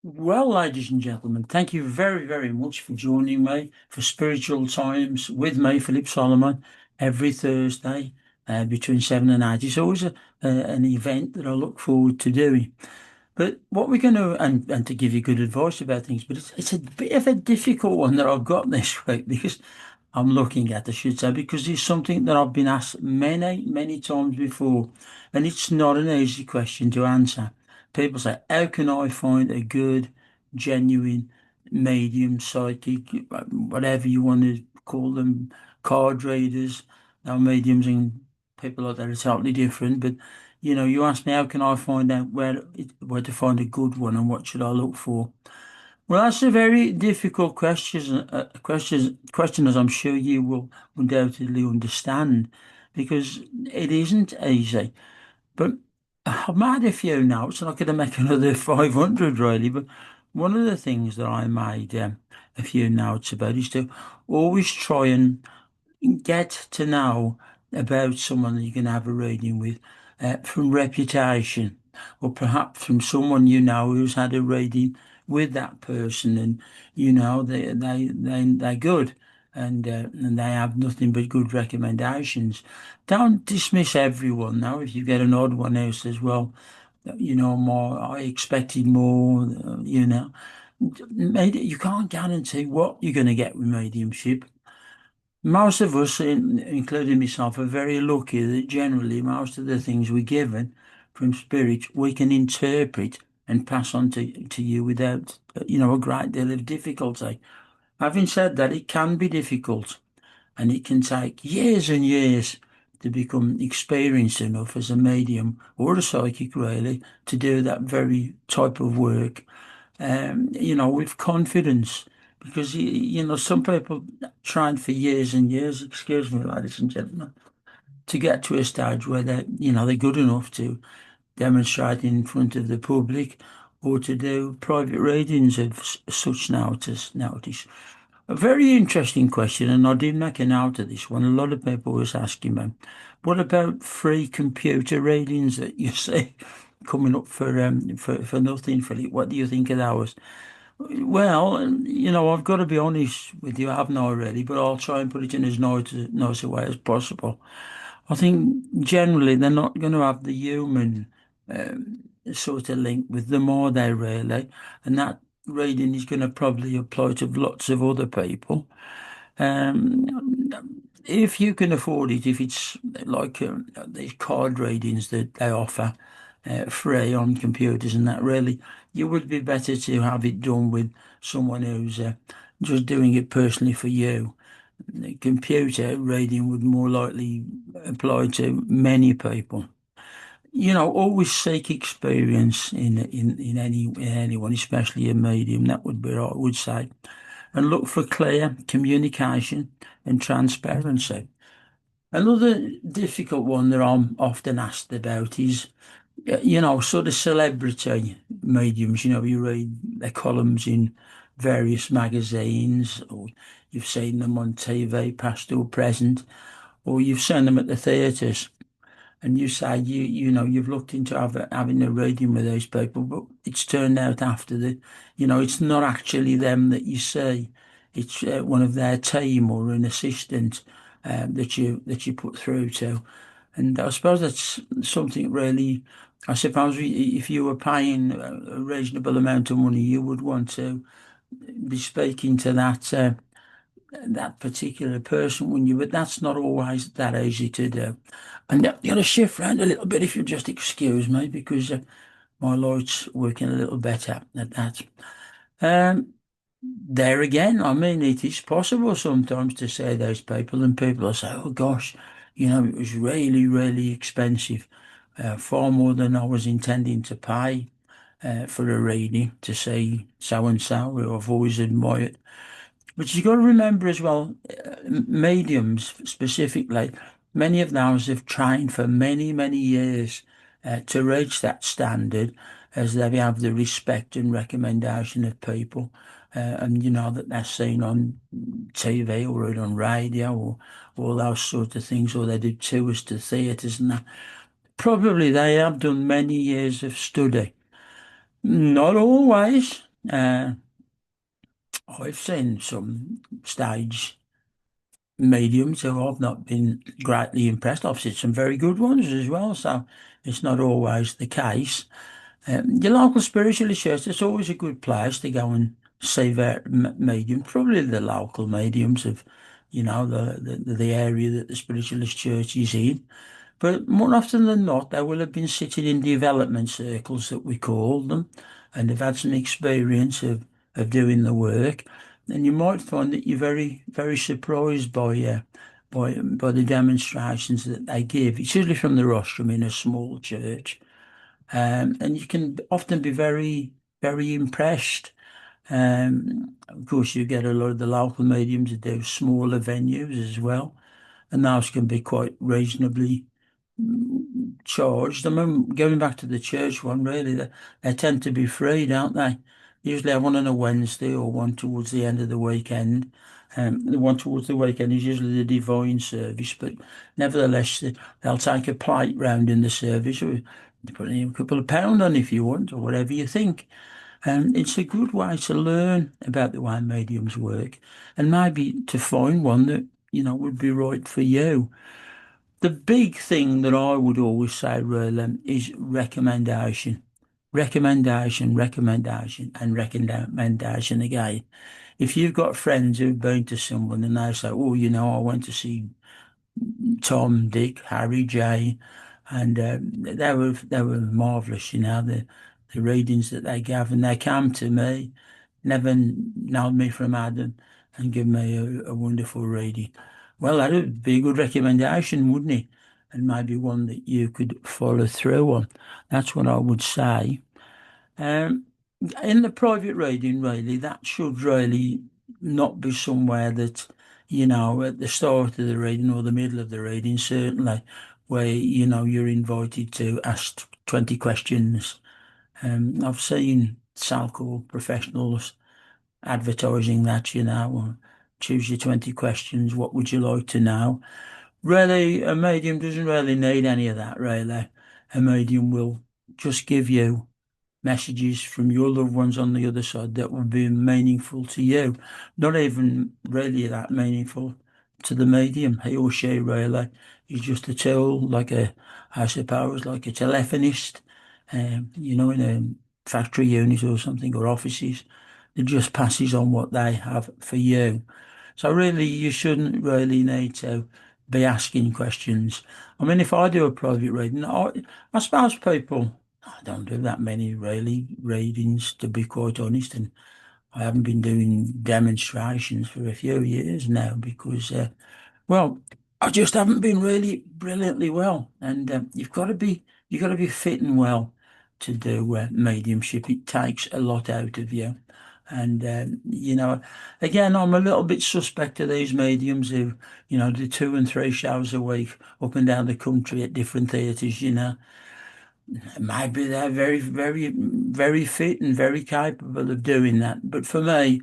Well, ladies and gentlemen, thank you very, very much for joining me for Spiritual Times with me, Philip Solomon, every Thursday between 7 and 8. It's always an event that I look forward to doing. But what we're going to, and to give you good advice about things, but it's a bit of a difficult one that I've got this week because I'm looking at, I should say, because it's something that I've been asked many, many times before, and it's not an easy question to answer. People say, how can I find a good, genuine medium, psychic, whatever you want to call them, card readers? Now, mediums and people like that are totally different, but you ask me, how can I find out where to find a good one and what should I look for? Well, that's a very difficult question, as I'm sure you will undoubtedly understand, because it isn't easy. But I've made a few notes, and I could make another 500 really. But one of the things that I made a few notes about is to always try and get to know about someone that you can have a reading with from reputation, or perhaps from someone you know who's had a reading with that person, and they're good, and they have nothing but good recommendations. Don't dismiss everyone now. If you get an odd one who says, "Well, more, I expected more," you can't guarantee what you're going to get with mediumship. Most of us, including myself, are very lucky that generally most of the things we're given from spirit we can interpret and pass on to you without, a great deal of difficulty. Having said that, it can be difficult and it can take years and years to become experienced enough as a medium or a psychic, really, to do that very type of work with confidence. Because, some people tried for years and years, excuse me, ladies and gentlemen, to get to a stage where they're good enough to demonstrate in front of the public or to do private readings of such notice. A very interesting question, and I did make a note of this one. A lot of people was asking me, what about free computer readings that you see coming up for nothing, Philip? What do you think of those? Well, I've got to be honest with you. I haven't already, but I'll try and put it in as nice a way as possible. I think generally they're not going to have the human sort of link with them, are they really? And that reading is going to probably apply to lots of other people. If you can afford it, if it's like these card readings that they offer free on computers and that, really, you would be better to have it done with someone who's just doing it personally for you. The computer reading would more likely apply to many people. Always seek experience in anyone, especially a medium. That would be what I would say, and look for clear communication and transparency. Another difficult one that I'm often asked about is, sort of celebrity mediums. You read their columns in various magazines, or you've seen them on TV, past or present, or you've seen them at the theatres, and you say you've looked into having a reading with those people, but it's turned out after it's not actually them that you see. It's one of their team or an assistant that you put through to. And I suppose that's something really. I suppose if you were paying a reasonable amount of money, you would want to be speaking to that particular person, wouldn't you? But that's not always that easy to do. And you're going to shift around a little bit if you just excuse me, because my light's working a little better at that. Um, there again, I mean, it is possible sometimes to say those people, and people will say, "Oh gosh, it was really, really expensive, far more than I was intending to pay for a reading to see so and so, who I've always admired." But you've got to remember as well, mediums specifically, many of those have trained for many, many years to reach that standard, as they have the respect and recommendation of people. And that they're seen on TV or on radio or all those sort of things, or they do tours to theatres and that. Probably they have done many years of study. Not always. Uh, I've seen some stage mediums who I've not been greatly impressed. I've seen some very good ones as well, so it's not always the case. Your local spiritualist church, it's always a good place to go and see their medium, probably the local mediums of, the area that the spiritualist church is in. But more often than not, they will have been sitting in development circles that we call them, and they've had some experience of doing the work. And you might find that you're very, very surprised by the demonstrations that they give. It's usually from the rostrum in a small church, and you can often be very, very impressed. Of course, you get a lot of the local mediums that do smaller venues as well, and those can be quite reasonably charged. I mean, going back to the church one, really, they tend to be free, don't they? Usually have one on a Wednesday or one towards the end of the weekend. The one towards the weekend is usually the divine service, but nevertheless, they'll take a plate round in the service, or put in a couple of pound on if you want, or whatever you think. And it's a good way to learn about the way mediums work, and maybe to find one that, would be right for you. The big thing that I would always say, Roland, is recommendation. Recommendation, recommendation, and recommendation again. If you've got friends who've been to someone and they say, oh, I went to see Tom, Dick, Harry, Jay, and they were marvellous, the readings that they gave, and they came to me, never known me from Adam, and give me a wonderful reading. Well, that would be a good recommendation, wouldn't it? And maybe one that you could follow through on. That's what I would say. Um, in the private reading, really, that should really not be somewhere that, at the start of the reading or the middle of the reading, certainly, where, you're invited to ask 20 questions. I've seen so-called professionals advertising that, or choose your 20 questions. What would you like to know? Really, a medium doesn't really need any of that, really. A medium will just give you messages from your loved ones on the other side that will be meaningful to you. Not even really that meaningful to the medium. He or she really is just a tool, I suppose, like a telephonist, in a factory unit or something, or offices. It just passes on what they have for you. So really, you shouldn't really need to be asking questions. I mean, if I do a private reading, I suppose I don't do that many really readings, to be quite honest, and I haven't been doing demonstrations for a few years now because, well, I just haven't been really brilliantly well, and you've got to be fit and well to do mediumship. It takes a lot out of you. And, again, I'm a little bit suspect of these mediums who, do 2 and 3 shows a week up and down the country at different theatres. Maybe they're very, very, very fit and very capable of doing that. But for me,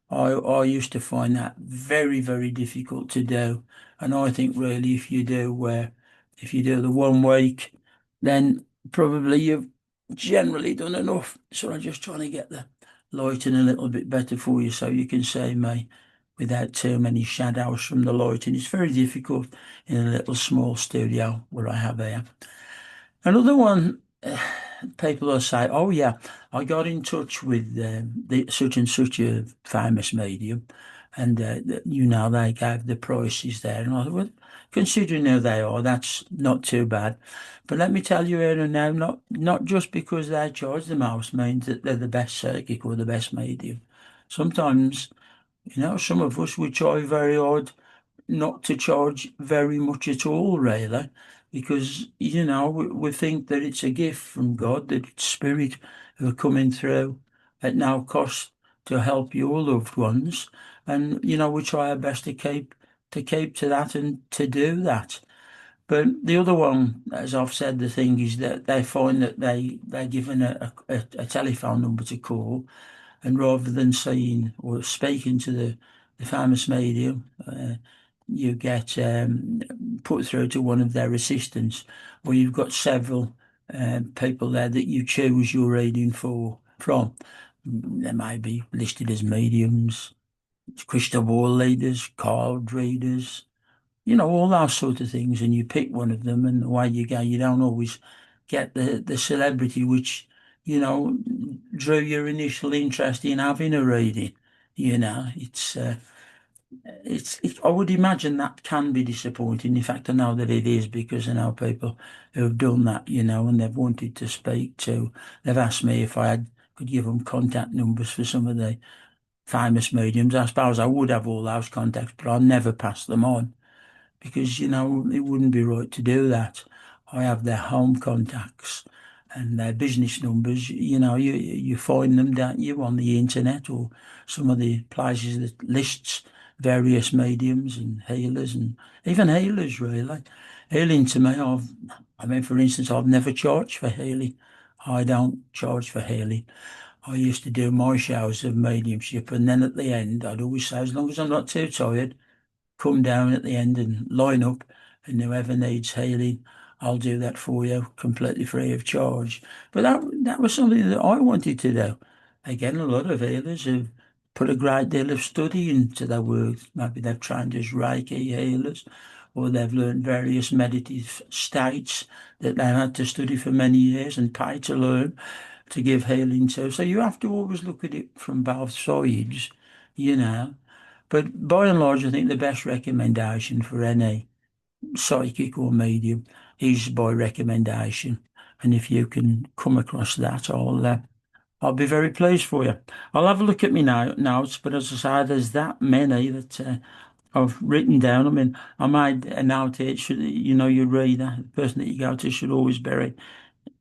I used to find that very, very difficult to do. And I think really if you do the one week, then probably you've generally done enough. So I'm just trying to get the lighting a little bit better for you so you can see me without too many shadows from the lighting. It's very difficult in a little small studio where I have here. Another one, people will say, "Oh yeah, I got in touch with the such and such a famous medium, and they gave the prices there." And I thought, well, considering who they are, that's not too bad. But let me tell you here and now, not just because they charge the most means that they're the best psychic or the best medium. Sometimes, some of us we try very hard not to charge very much at all, really, because we think that it's a gift from God, that it's spirit who are coming through at no cost to help your loved ones, and we try our best to keep to that and to do that. But the other one, as I've said, the thing is that they find that they're given a telephone number to call, and rather than seeing or speaking to the famous medium, you get put through to one of their assistants, or you've got several people there that you choose your reading from. They may be listed as mediums, crystal ball readers, card readers, all those sort of things, and you pick one of them, and away you go. You don't always get the celebrity which, you know, drew your initial interest in having a reading. I would imagine that can be disappointing. In fact, I know that it is because I know people who've done that, and they've wanted to speak to. They've asked me if could give them contact numbers for some of the famous mediums. I suppose I would have all those contacts, but I'll never pass them on because it wouldn't be right to do that. I have their home contacts and their business numbers. You find them, don't you, on the internet or some of the places that lists various mediums and healers and even healers really. Healing to me, for instance, I've never charged for healing. I don't charge for healing. I used to do my shows of mediumship, and then at the end, I'd always say, as long as I'm not too tired, come down at the end and line up, and whoever needs healing, I'll do that for you completely free of charge. But that was something that I wanted to do. Again, a lot of healers have put a great deal of study into their work. Maybe they've trained as Reiki healers, or they've learned various meditative states that they had to study for many years and pay to learn to give healing to. So you have to always look at it from both sides, you know. But by and large, I think the best recommendation for any psychic or medium is by recommendation. And if you can come across that, I'll be very pleased for you. I'll have a look at my notes, but as I say, there's that many that I've written down. I mean, I made a note here. Your reader, the person that you go to, should always be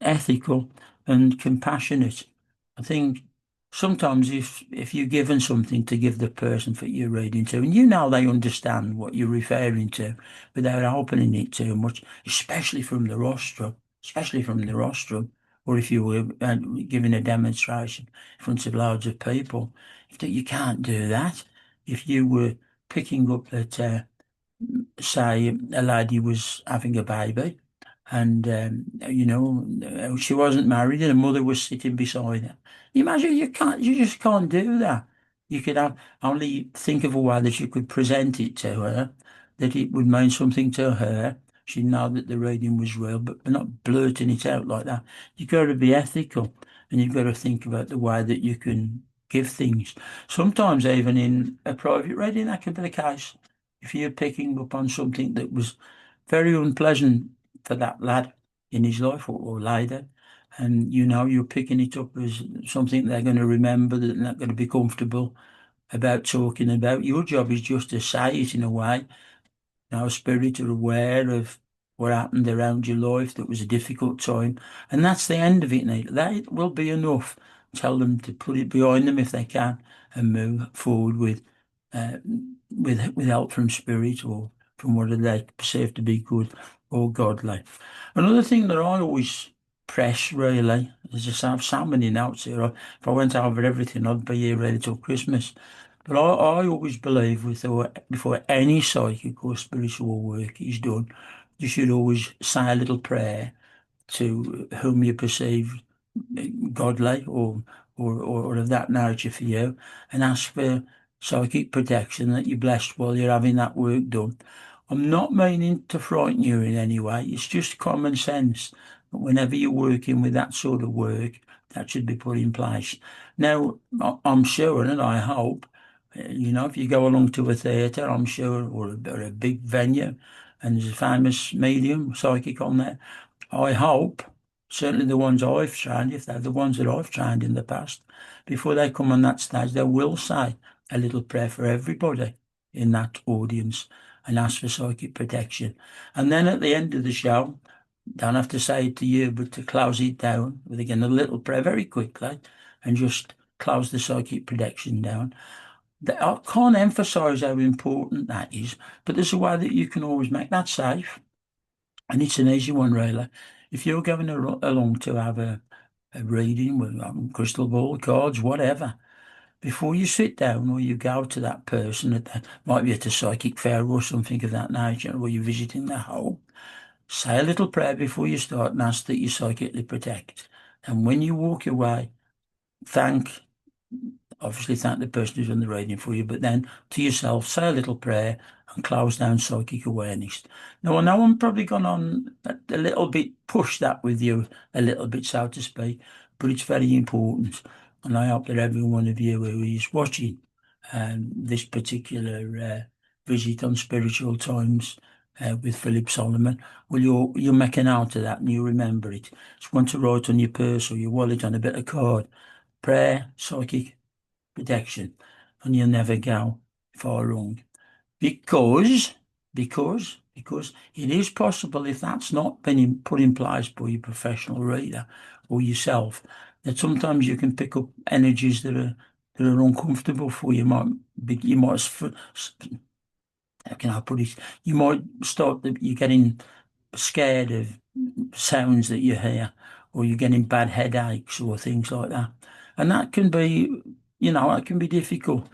ethical and compassionate. I think sometimes if you're given something to give the person that you're reading to, and they understand what you're referring to without opening it too much, especially from the rostrum, or if you were giving a demonstration in front of loads of people, if you can't do that. If you were picking up that, say, a lady was having a baby and she wasn't married and her mother was sitting beside her. You imagine you just can't do that. You could have only think of a way that you could present it to her, that it would mean something to her. She'd know that the reading was real, but not blurting it out like that. You've got to be ethical and you've got to think about the way that you can give things. Sometimes even in a private reading, that can be the case. If you're picking up on something that was very unpleasant for that lad in his life or lady, and you're picking it up as something they're going to remember, that they're not going to be comfortable about talking about. Your job is just to say it in a way. Spirit are aware of what happened around your life that was a difficult time, and that's the end of it, Neil. That will be enough. Tell them to put it behind them if they can and move forward uh, with help from spirit or from what they perceive to be good or godly. Another thing that I always press really is just have so many notes here. If I went over everything, I'd be here ready till Christmas. But I always believe before any psychic or spiritual work is done, you should always say a little prayer to whom you perceive godly or of that nature for you, and ask for psychic protection, that you're blessed while you're having that work done. I'm not meaning to frighten you in any way. It's just common sense that whenever you're working with that sort of work, that should be put in place. Now, I'm sure and I hope, if you go along to a theatre, I'm sure, or a big venue, and there's a famous medium, psychic on there, I hope, certainly the ones I've trained, if they're the ones that I've trained in the past, before they come on that stage, they will say a little prayer for everybody in that audience and ask for psychic protection. And then at the end of the show, don't have to say it to you, but to close it down with, again, a little prayer very quickly and just close the psychic protection down. I can't emphasize how important that is, but there's a way that you can always make that safe. And it's an easy one, really. If you're going along to have a reading with crystal ball, cards, whatever, before you sit down or you go to that person, might be at a psychic fair or something of that nature, or you're visiting their home, say a little prayer before you start and ask that you psychically protect. And when you walk away, thank obviously thank the person who's done the reading for you, but then to yourself, say a little prayer and close down psychic awareness. Now, I know I'm probably gone on a little bit, push that with you a little bit, so to speak, but it's very important. And I hope that every one of you who is watching this particular visit on Spiritual Times with Philip Solomon, you'll make a note of that and you remember it. Just want to write on your purse or your wallet on a bit of card, prayer, psychic protection, and you'll never go far wrong. Because, because it is possible, if that's not been put in place by your professional reader or yourself, that sometimes you can pick up energies that are uncomfortable for you. You might, how can I put it? You might start that you're getting scared of sounds that you hear, or you're getting bad headaches or things like that. And that can be, that can be difficult.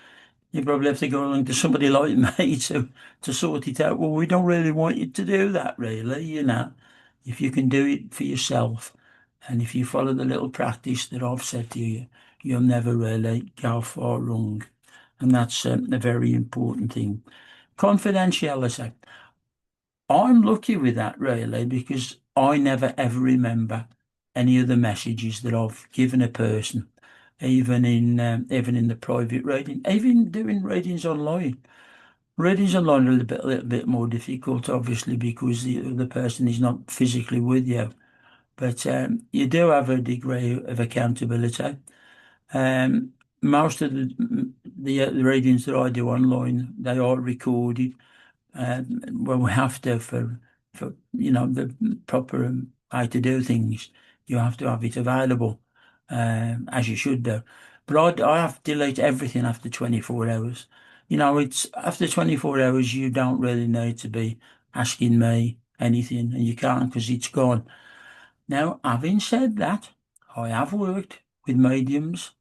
You probably have to go along to somebody like me to sort it out. Well, we don't really want you to do that, really. If you can do it for yourself, and if you follow the little practice that I've said to you, you'll never really go far wrong. And that's a very important thing. Confidentiality. I'm lucky with that, really, because I never ever remember any of the messages that I've given a person, even in the private reading, even doing readings online. Readings online are a little bit more difficult, obviously, because the person is not physically with you. But you do have a degree of accountability. Most of the readings that I do online, they are recorded. Well, we have to for the proper way to do things. You have to have it available, as you should do. But I have to delete everything after 24 hours. It's after 24 hours, you don't really need to be asking me anything, and you can't because it's gone. Now, having said that, I have worked with mediums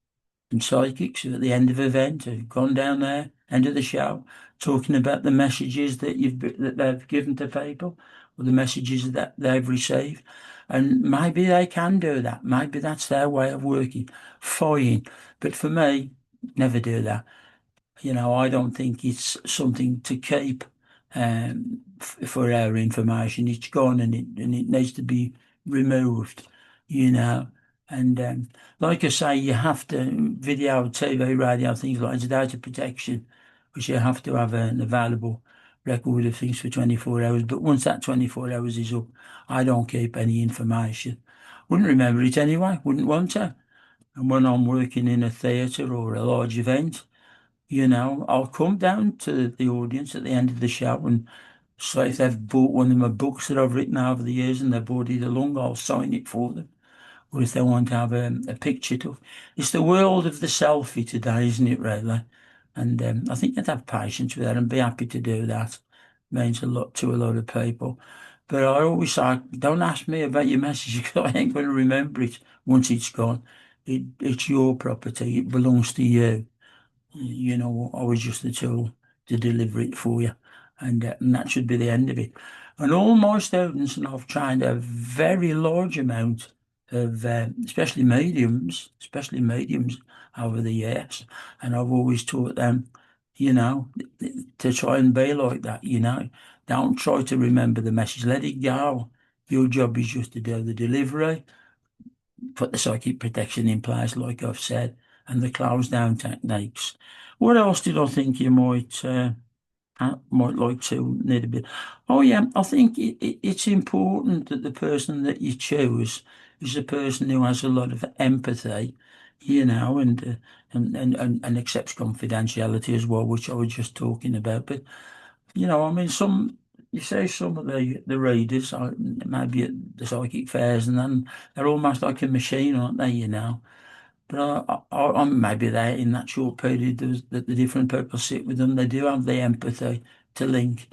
and psychics at the end of event have gone down there, end of the show, talking about the messages that they've given to people or the messages that they've received. And maybe they can do that. Maybe that's their way of working. Fine. But for me, never do that. I don't think it's something to keep for our information. It's gone and it needs to be removed, you know. And like I say, you have to video, TV, radio, things like that, data protection, which you have to have an available record of things for 24 hours. But once that 24 hours is up, I don't keep any information. Wouldn't remember it anyway, wouldn't want to. And when I'm working in a theatre or a large event, I'll come down to the audience at the end of the show and say if they've bought one of my books that I've written over the years and they've bought it along, I'll sign it for them. Or if they want to have a picture to. It's the world of the selfie today, isn't it, really? And I think you'd have patience with that and be happy to do that. Means a lot to a lot of people. But I always say, don't ask me about your message because I ain't going to remember it once it's gone. It's your property. It belongs to you. I was just the tool to deliver it for you. And that should be the end of it. And all my students, and I've trained a very large amount of, especially mediums over the years. And I've always taught them, you know, to try and be like that. Don't try to remember the message, let it go. Your job is just to do the delivery, put the psychic protection in place, like I've said, and the close down techniques. What else did I think you might like to need a bit? Oh yeah, I think it's important that the person that you choose is a person who has a lot of empathy, and accepts confidentiality as well, which I was just talking about. But I mean, you say some of the readers, maybe at the psychic fairs, and then they're almost like a machine, aren't they? But maybe they in that short period that the different people sit with them, they do have the empathy to link.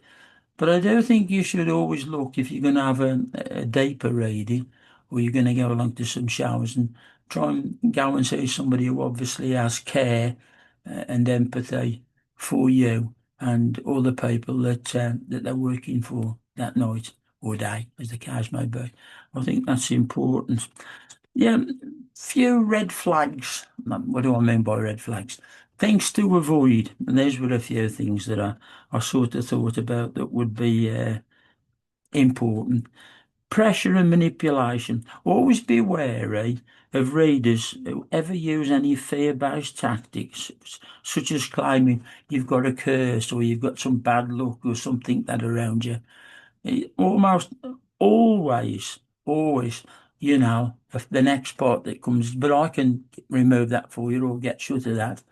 But I do think you should always look if you're going to have a deeper reading, or you're going to go along to some shows and try and go and see somebody who obviously has care and empathy for you and all the people that they're working for that night or day, as the case may be. I think that's important. Yeah, few red flags. What do I mean by red flags? Things to avoid. And these were a few things that I sort of thought about that would be important. Pressure and manipulation. Always be wary of readers who ever use any fear-based tactics, such as claiming you've got a curse or you've got some bad luck or something that around you. Almost always, always, the next part that comes, but I can remove that for you or get shut of that.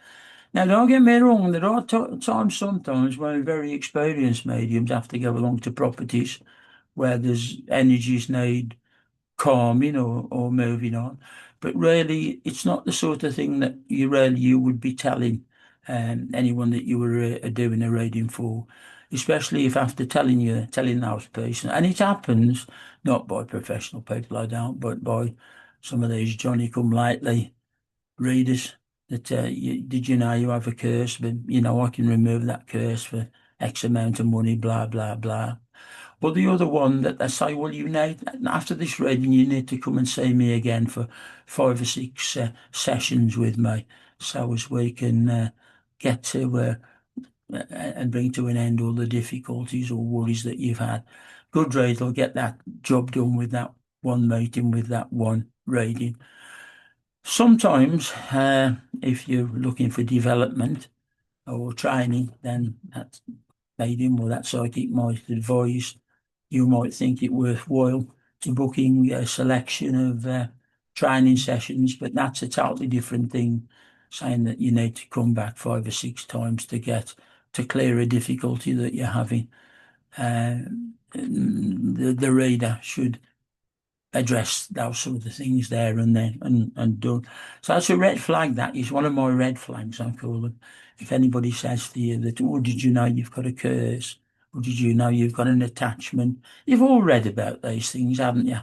Now, don't get me wrong, there are times sometimes when very experienced mediums have to go along to properties where there's energies need calming or moving on. But really, it's not the sort of thing that you would be telling anyone that you were doing a reading for, especially if after telling those person, and it happens not by professional people, I don't, but by some of these Johnny come lately readers that did you know you have a curse, but I can remove that curse for X amount of money, blah blah blah. But the other one that they say, well, you need, after this reading, you need to come and see me again for 5 or 6 sessions with me so as we can get to and bring to an end all the difficulties or worries that you've had. Good read will get that job done with that one meeting, with that one reading. Sometimes, if you're looking for development or training, then that medium or that psychic might advise you might think it worthwhile to booking a selection of training sessions, but that's a totally different thing, saying that you need to come back 5 or 6 times to clear a difficulty that you're having. Uh, the reader should address those sort of things there and then and done. So that's a red flag. That is one of my red flags, I call them. If anybody says to you that, oh, did you know you've got a curse? Or did you know you've got an attachment? You've all read about these things, haven't you?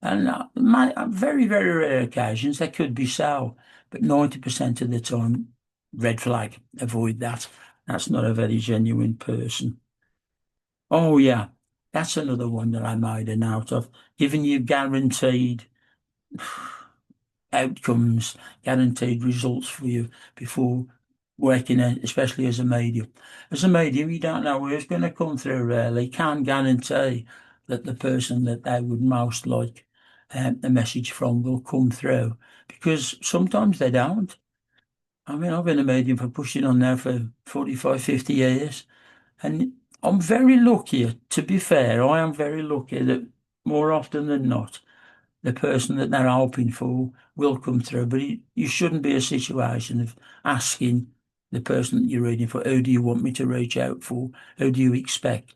And on very, very rare occasions, they could be so, but 90% of the time, red flag, avoid that. That's not a very genuine person. Oh, yeah, that's another one that I made a note of. Giving you guaranteed outcomes, guaranteed results for you before working, especially as a medium. As a medium, you don't know who's going to come through, really. Can't guarantee that the person that they would most like a message from will come through because sometimes they don't. I mean, I've been a medium for pushing on now for 45, 50 years, and I'm very lucky, to be fair, I am very lucky that more often than not, the person that they're hoping for will come through. But you shouldn't be a situation of asking the person that you're reading for, who do you want me to reach out for? Who do you expect?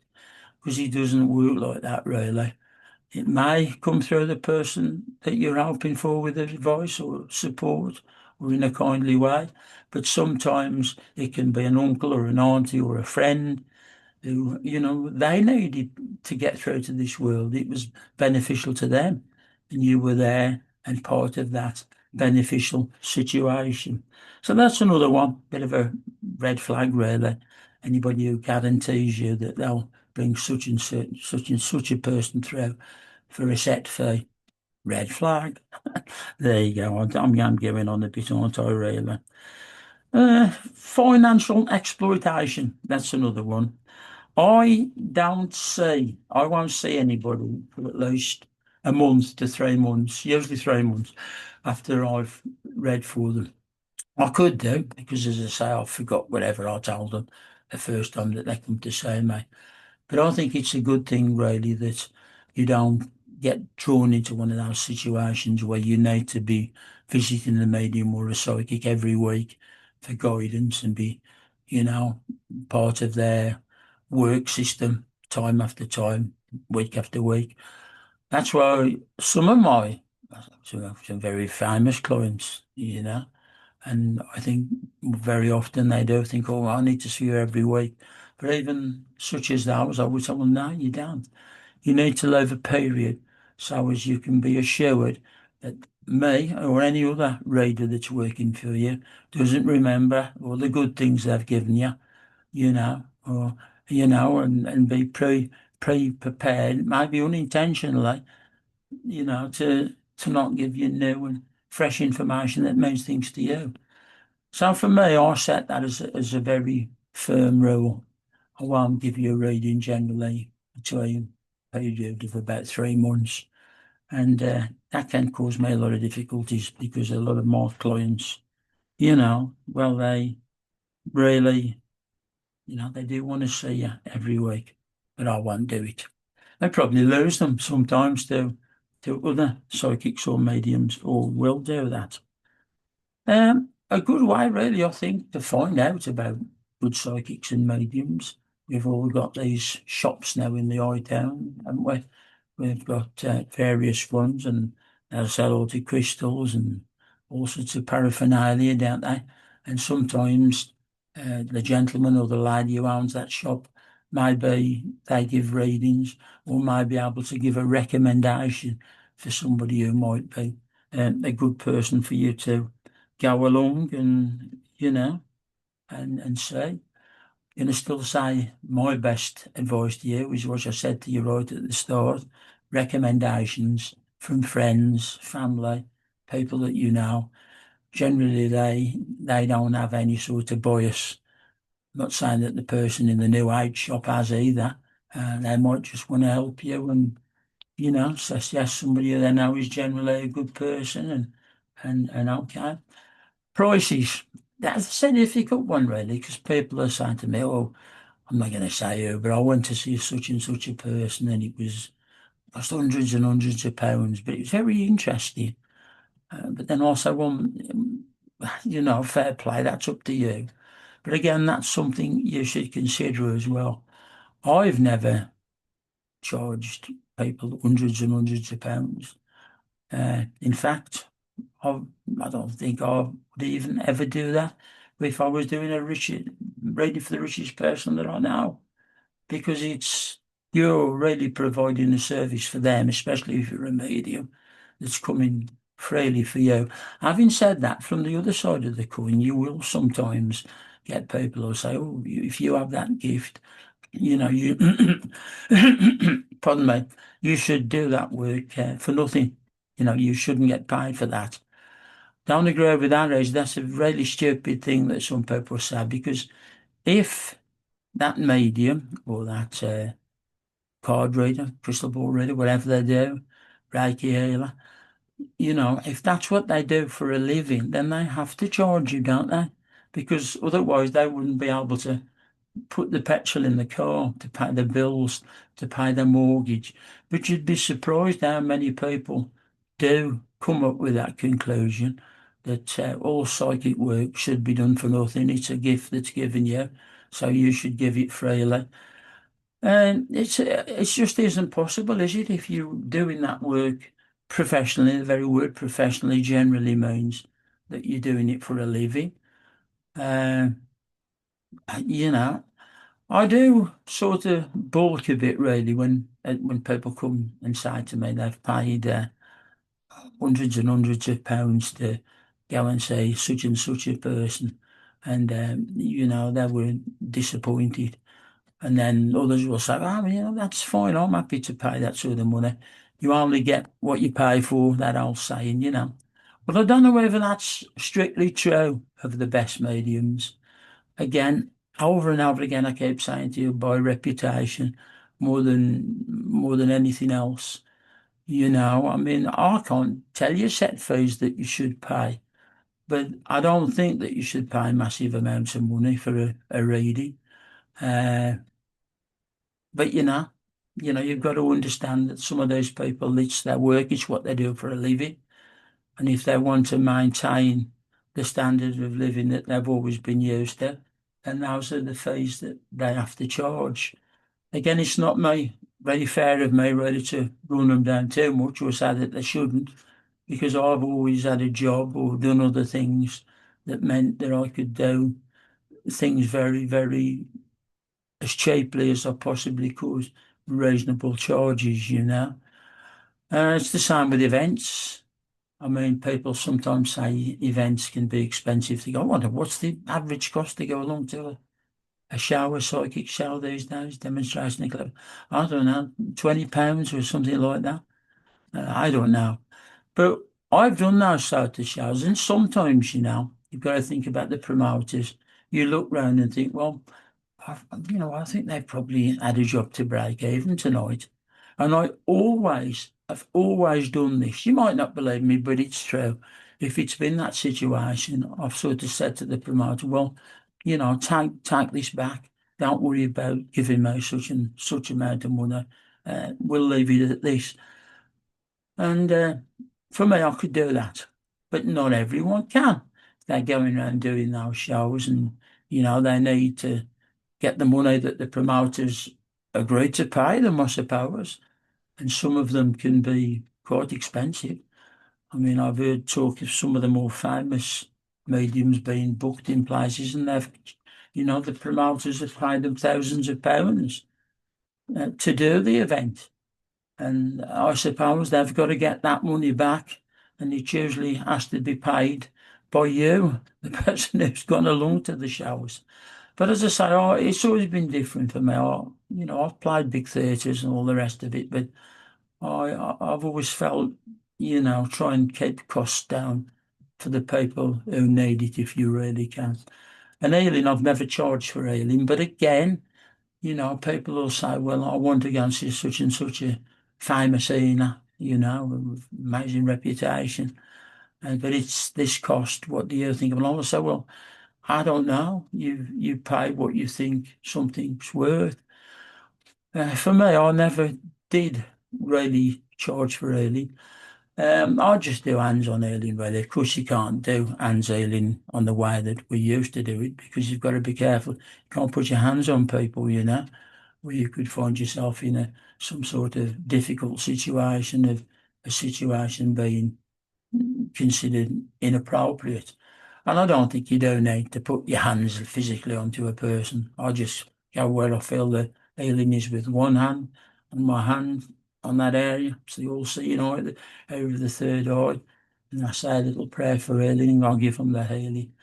Because it doesn't work like that, really. It may come through the person that you're hoping for with advice or support or in a kindly way. But sometimes it can be an uncle or an auntie or a friend who, they needed to get through to this world. It was beneficial to them. And you were there and part of that beneficial situation. So that's another one, bit of a red flag, really. Anybody who guarantees you that they'll bring such and such a person through for a set fee, red flag. There you go. I'm going on a bit, aren't I, really? Financial exploitation. That's another one. I won't see anybody for at least a month to 3 months, usually 3 months after I've read for them. I could do, because as I say, I forgot whatever I told them the first time that they come to see me. But I think it's a good thing, really, that you don't get drawn into one of those situations where you need to be visiting the medium or a psychic every week for guidance and be, you know, part of their work system time after time, week after week. That's why some of my some very famous clients, and I think very often they do think, oh, I need to see you every week. But even such as those, I would say, well, no, you don't. You need to live a period so as you can be assured that me or any other reader that's working for you doesn't remember all the good things they've given you, or, and be pre prepared, maybe unintentionally, to to not give you new and fresh information that means things to you. So for me, I set that as a very firm rule. I won't give you a reading generally between a period of about 3 months. And that can cause me a lot of difficulties because a lot of my clients, well, they really, they do want to see you every week, but I won't do it. They probably lose them sometimes to other psychics or mediums, or will do that. A good way, really, I think, to find out about good psychics and mediums. We've all got these shops now in the eye town, haven't we? We've got various ones, and they'll sell all the crystals and all sorts of paraphernalia, don't they? And sometimes the gentleman or the lady who owns that shop, maybe they give readings or may be able to give a recommendation for somebody who might be a good person for you to go along and, and say. And I still say my best advice to you is what I said to you right at the start, recommendations from friends, family, people that you know. Generally, they don't have any sort of bias. I'm not saying that the person in the new age shop has either. They might just want to help you and, suggest somebody they know is generally a good person and okay. Prices. That's a difficult one, really, because people are saying to me, oh, I'm not going to say who, but I went to see such and such a person and it cost hundreds and hundreds of pounds, but it was very interesting. But then also, well, fair play, that's up to you. But again, that's something you should consider as well. I've never charged people hundreds and hundreds of pounds. In fact, I, I don't think I would even ever do that if I was doing reading for the richest person that I know, because you're really providing a service for them, especially if you're a medium that's coming freely for you. Having said that, from the other side of the coin, you will sometimes get people who say, "Oh, if you have that gift, you pardon me, you should do that work for nothing. You shouldn't get paid for that." Don't agree with that, Reg. That's a really stupid thing that some people say, because if that medium or that card reader, crystal ball reader, whatever they do, Reiki healer, if that's what they do for a living, then they have to charge you, don't they? Because otherwise they wouldn't be able to put the petrol in the car to pay the bills, to pay the mortgage. But you'd be surprised how many people do come up with that conclusion that all psychic work should be done for nothing. It's a gift that's given you, so you should give it freely. And it just isn't possible, is it? If you're doing that work professionally, the very word professionally generally means that you're doing it for a living. Uh, you know, I do sort of balk a bit really when people come and say to me they've paid hundreds and hundreds of pounds to go and see such and such a person, and they were disappointed. And then others will say, "Oh, that's fine. I'm happy to pay that sort of money. You only get what you pay for." That old saying. But I don't know whether that's strictly true of the best mediums. Again, over and over again, I keep saying to you, by reputation, more than anything else. I mean, I can't tell you set fees that you should pay, but I don't think that you should pay massive amounts of money for a reading. Uh, but you've got to understand that some of those people, it's their work, it's what they do for a living. And if they want to maintain the standard of living that they've always been used to, then those are the fees that they have to charge. Again, it's not very fair of me really to run them down too much or say that they shouldn't, because I've always had a job or done other things that meant that I could do things very, very as cheaply as I possibly could, reasonable charges. It's the same with events. I mean, people sometimes say events can be expensive. They go, I wonder what's the average cost to go along to a show, a psychic show these days, demonstration club. I don't know, £20 or something like that. I don't know. But I've done those sort of shows, and sometimes, you've got to think about the promoters. You look round and think, well, I think they've probably had a job to break even tonight. And I've always done this. You might not believe me, but it's true. If it's been that situation, I've sort of said to the promoter, well, take this back. Don't worry about giving me such and such amount of money. We'll leave it at this. And for me, I could do that, but not everyone can. They're going around doing those shows, and they need to get the money that the promoters agreed to pay them, I suppose. And some of them can be quite expensive. I mean, I've heard talk of some of the more famous mediums being booked in places, and the promoters have paid them thousands of pounds to do the event. And I suppose they've got to get that money back, and it usually has to be paid by you, the person who's gone along to the shows. But as I say, it's always been different for me. I've played big theatres and all the rest of it, but I've always felt, try and keep costs down for the people who need it if you really can. And healing, I've never charged for healing, but again, people will say, well, I want to go and see such and such a famous healer, with amazing reputation. But it's this cost. What do you think? And I will say, well, I don't know. You pay what you think something's worth. For me, I never did really charge for healing. I just do hands-on healing, really. Of course, you can't do hands healing on the way that we used to do it because you've got to be careful. You can't put your hands on people, where you could find yourself in some sort of difficult situation of a situation being considered inappropriate. And I don't think you do need to put your hands physically onto a person. I just go where I feel the healing is with one hand and my hand on that area. So you all see, over the third eye. And I say a little prayer for healing and I'll give them the healing.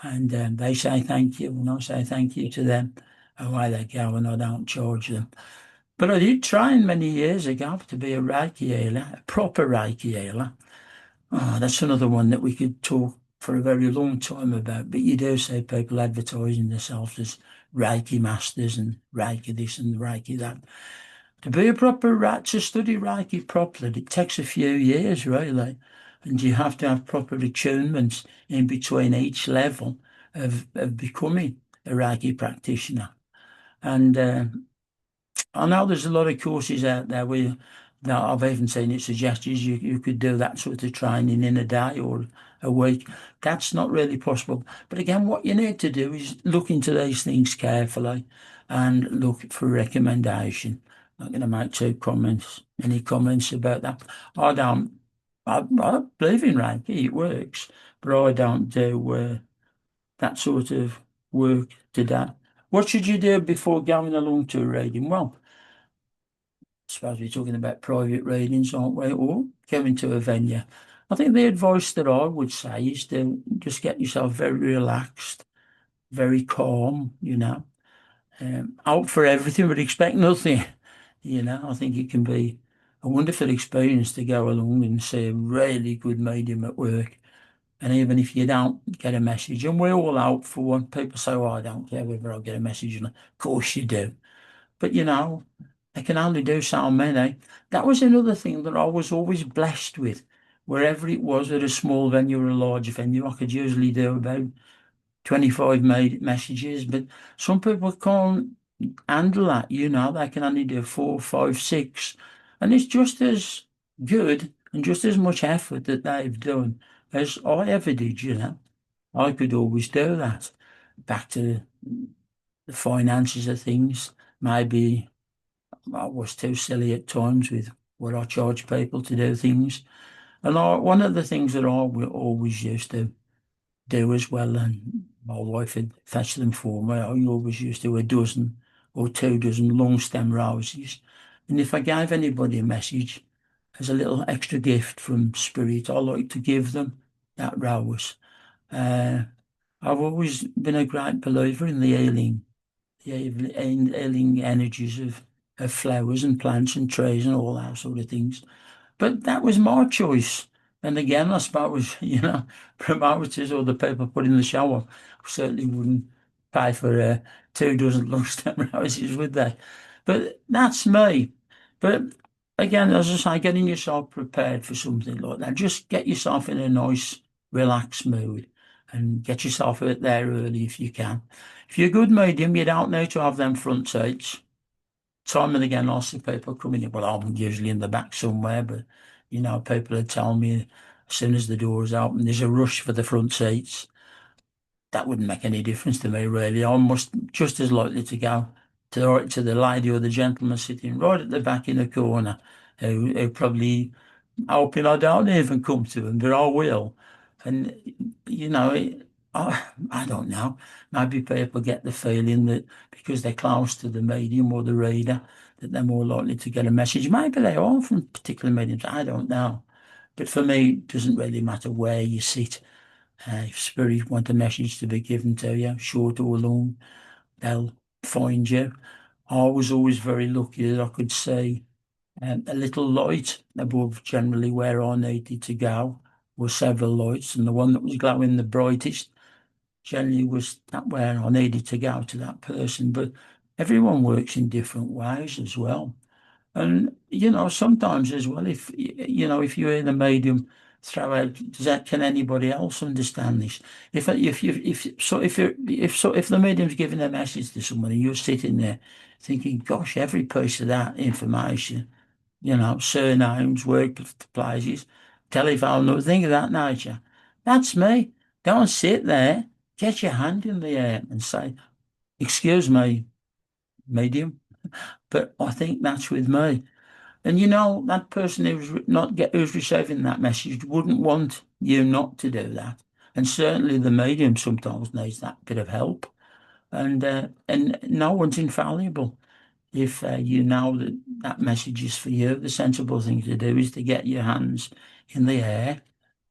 And they say thank you and I say thank you to them. Away they go and I don't charge them. But I did train many years ago to be a Reiki healer, a proper Reiki healer. Oh, that's another one that we could talk for a very long time about. But you do see people advertising themselves as Reiki masters and Reiki this and Reiki that. To be a proper rat, to study Reiki properly, it takes a few years, really. And you have to have proper attunements in between each level of becoming a Reiki practitioner. And I know there's a lot of courses out there that I've even seen it suggested you could do that sort of training in a day or a week. That's not really possible. But again, what you need to do is look into these things carefully and look for recommendation. I'm not going to make any comments about that. I believe in Reiki, it works, but I don't do that sort of work today. What should you do before going along to a reading? Well, I suppose we're talking about private readings, aren't we? Or going to a venue. I think the advice that I would say is to just get yourself very relaxed, very calm, out for everything but expect nothing. I think it can be a wonderful experience to go along and see a really good medium at work. And even if you don't get a message, and we're all out for one, people say, oh, I don't care whether I get a message. And of course you do. But they can only do so many. That was another thing that I was always blessed with. Wherever it was, at a small venue or a large venue, I could usually do about 25 messages. But some people can't handle that, they can only do 4, 5, 6. And it's just as good and just as much effort that they've done as I ever did. I could always do that. Back to the finances of things, maybe I was too silly at times with what I charge people to do things. And one of the things that I always used to do as well, and my wife had fetched them for me, I always used to do a dozen or 2 dozen long stem roses. And if I gave anybody a message as a little extra gift from Spirit, I like to give them that rose. I've always been a great believer in the healing energies of flowers and plants and trees and all that sort of things. But that was my choice. And again, I suppose, promoters or the people putting the show on certainly wouldn't pay for 2 dozen lunchtime roses, would they? But that's me. But again, as I say, getting yourself prepared for something like that, just get yourself in a nice, relaxed mood and get yourself out there early if you can. If you're a good medium, you don't need to have them front seats. Time and again, I'll see people coming in. Well, I'm usually in the back somewhere, but people would tell me as soon as the doors open, there's a rush for the front seats. That wouldn't make any difference to me, really. I'm just as likely to go to the lady or the gentleman sitting right at the back in the corner, who probably hoping I don't even come to them, but I will. And you know, I don't know. Maybe people get the feeling that because they're close to the medium or the reader, that they're more likely to get a message. Maybe they are from particular mediums. I don't know. But for me, it doesn't really matter where you sit. If spirit want a message to be given to you, short or long, they'll find you. I was always very lucky that I could see a little light above generally where I needed to go were several lights, and the one that was glowing the brightest generally was that where I needed to go to that person. But everyone works in different ways as well. And sometimes as well, if you hear the medium throw out, can anybody else understand this? If the medium's giving a message to somebody, you're sitting there thinking, gosh, every piece of that information, surnames, workplaces, telephone numbers, things of that nature. That's me. Don't sit there. Get your hand in the air and say, excuse me, medium, but I think that's with me. And that person who's receiving that message wouldn't want you not to do that. And certainly the medium sometimes needs that bit of help. And no one's infallible. If you know that that message is for you, the sensible thing to do is to get your hands in the air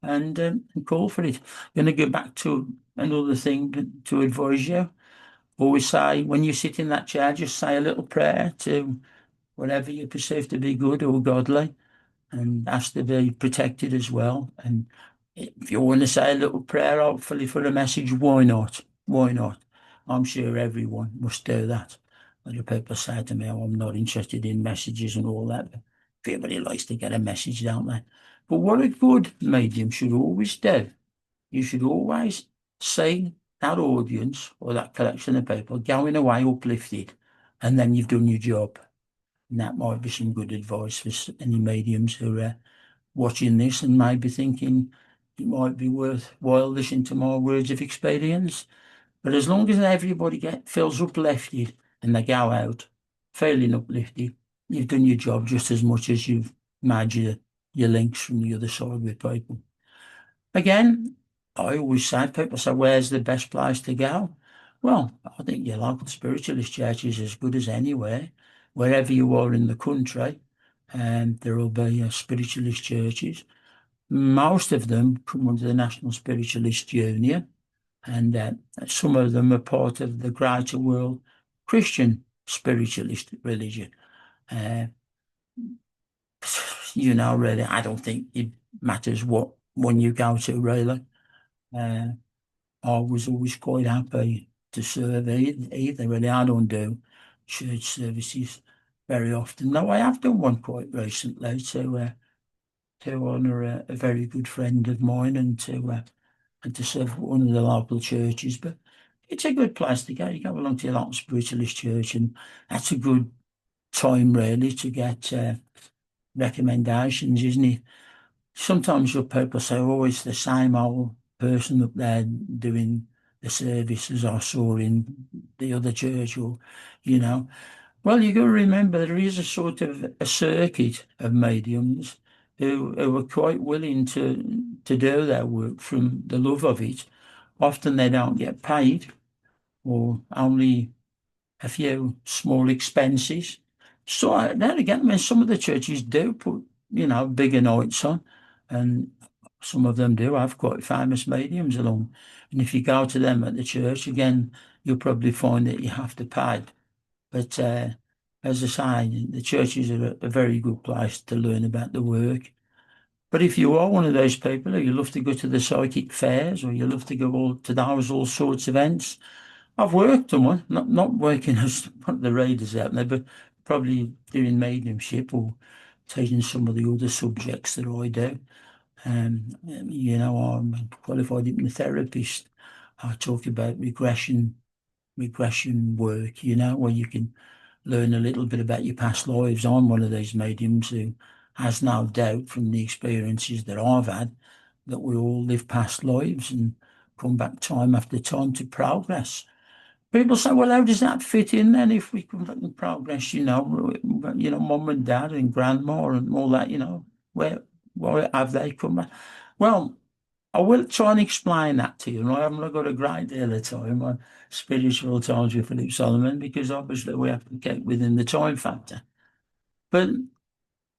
and call for it. I'm going to go back to another thing to advise you. Always say, when you sit in that chair, just say a little prayer to whatever you perceive to be good or godly and ask to be protected as well. And if you want to say a little prayer, hopefully for a message, why not? Why not? I'm sure everyone must do that. Other people say to me, oh, I'm not interested in messages and all that. But everybody likes to get a message, don't they? But what a good medium should always do, you should always see that audience or that collection of people going away uplifted, and then you've done your job. And that might be some good advice for any mediums who are watching this and maybe thinking it might be worthwhile listening to my words of experience. But as long as everybody feels uplifted and they go out feeling uplifted, you've done your job just as much as you've made your links from the other side with people. Again, I always say, people say, where's the best place to go? Well, I think your local spiritualist church is as good as anywhere. Wherever you are in the country, and there will be spiritualist churches. Most of them come under the National Spiritualist Union, and some of them are part of the greater world Christian spiritualist religion. Uh, really, I don't think it matters what one you go to, really. Uh, I was always quite happy to serve either. Really, I don't do church services very often. No, I have done one quite recently to honour a very good friend of mine and to serve one of the local churches. But it's a good place to go. You go along to your local spiritualist church, and that's a good time really to get recommendations, isn't it? Sometimes your people say, oh, it's the same old person up there doing the services I saw in the other church, or, you know. Well, you got to remember there is a sort of a circuit of mediums who are quite willing to do their work from the love of it. Often they don't get paid or only a few small expenses. So then again, I mean, some of the churches do put, bigger nights on, and some of them do have quite famous mediums along. And if you go to them at the church, again, you'll probably find that you have to pay. But as I say, the churches are a very good place to learn about the work. But if you are one of those people who you love to go to the psychic fairs or you love to go to those all sorts of events, I've worked on one, not working as one of the raiders out there, but probably doing mediumship or taking some of the other subjects that I do. I'm a qualified hypnotherapist. I talk about regression work, where you can learn a little bit about your past lives. I'm one of those mediums who has no doubt from the experiences that I've had that we all live past lives and come back time after time to progress. People say, well, how does that fit in then if we come back and progress, mum and dad and grandma and all that, why have they come back? Well, I will try and explain that to you. And I haven't got a great deal of time on spiritual times with Philip Solomon because obviously we have to keep within the time factor. But,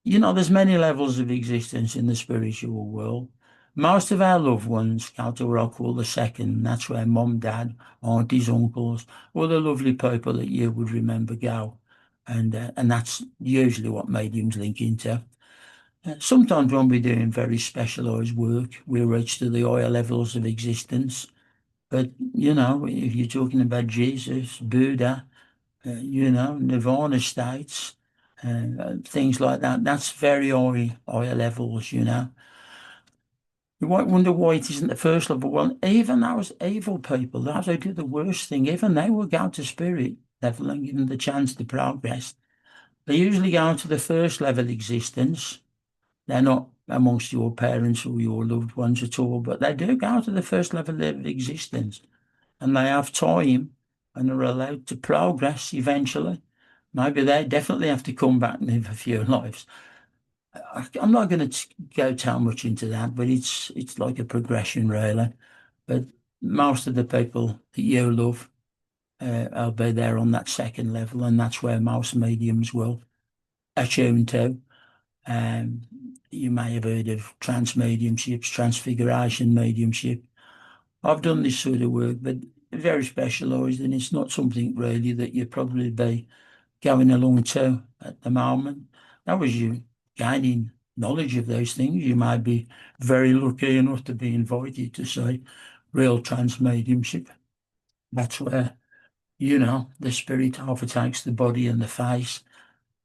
there's many levels of existence in the spiritual world. Most of our loved ones go to what I call the second. That's where mum, dad, aunties, uncles, all the lovely people that you would remember go. And that's usually what mediums link into. Sometimes when we're doing very specialised work, we reach to the higher levels of existence. But, if you're talking about Jesus, Buddha, Nirvana states, things like that, that's very higher levels. You might wonder why it isn't the first level. Well, even those evil people, those who do the worst thing, even they will go to spirit level and given the chance to progress. They usually go to the first level existence. They're not amongst your parents or your loved ones at all, but they do go to the first level of existence and they have time and are allowed to progress eventually. Maybe they definitely have to come back and live a few lives. I'm not going to go too much into that, but it's like a progression, really. But most of the people that you love, will be there on that second level, and that's where most mediums will attune to. Um, you may have heard of trance mediumships, transfiguration mediumship. I've done this sort of work, but very specialised, and it's not something really that you'd probably be going along to at the moment. That was you gaining knowledge of those things. You might be very lucky enough to be invited to say real trance mediumship. That's where, the spirit overtakes the body and the face.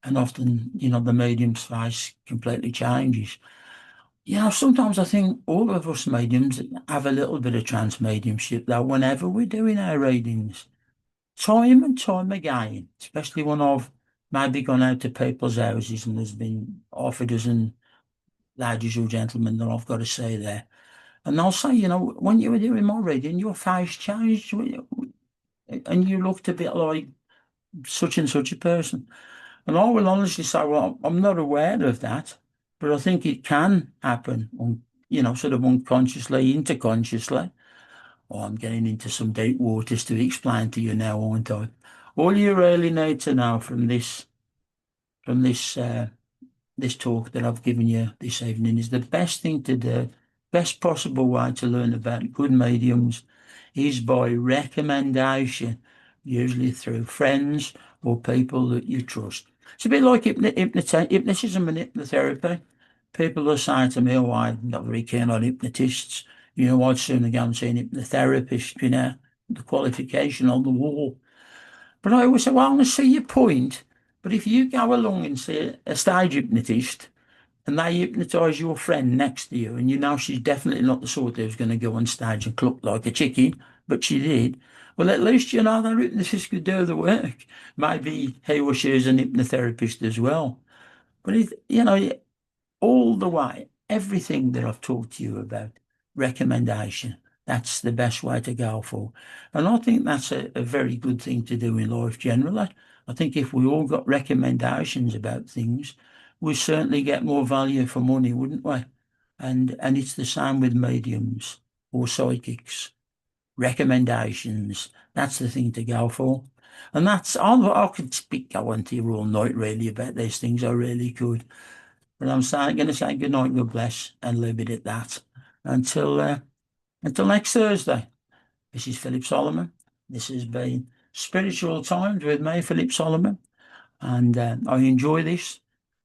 And often, the medium's face completely changes. Sometimes I think all of us mediums have a little bit of trance mediumship, though, whenever we're doing our readings, time and time again, especially when I've maybe gone out to people's houses and there's been half a dozen ladies or gentlemen that I've got to say there. And they'll say, when you were doing my reading, your face changed and you looked a bit like such and such a person. And I will honestly say, well, I'm not aware of that, but I think it can happen, sort of unconsciously, interconsciously. Oh, I'm getting into some deep waters to explain to you now, aren't I? All you really need to know from this talk that I've given you this evening is the best thing to do, best possible way to learn about good mediums is by recommendation, usually through friends or people that you trust. It's a bit like hypnotism and hypnotherapy. People will say to me, oh, I'm not very keen on hypnotists. I'd sooner go and see an hypnotherapist, the qualification on the wall. But I always say, well, I see your point. But if you go along and see a stage hypnotist and they hypnotise your friend next to you, and she's definitely not the sort who's going to go on stage and cluck like a chicken, but she did, well, at least that hypnotist could do the work. Maybe he or she is an hypnotherapist as well. But all the way, everything that I've talked to you about, recommendation, that's the best way to go for. And I think that's a very good thing to do in life generally. I think if we all got recommendations about things, we certainly get more value for money, wouldn't we? And it's the same with mediums or psychics. Recommendations, that's the thing to go for. And I could speak, go on to you all night really about these things, I really could. But I'm going to say good night, God bless, and leave it at that. Until next Thursday. This is Philip Solomon. This has been Spiritual Times with me, Philip Solomon, and I enjoy this,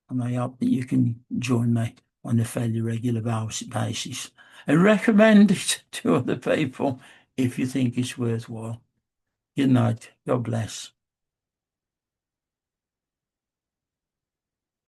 and I hope that you can join me. on a fairly regular basis, and recommend it to other people if you think it's worthwhile. Good night. God bless.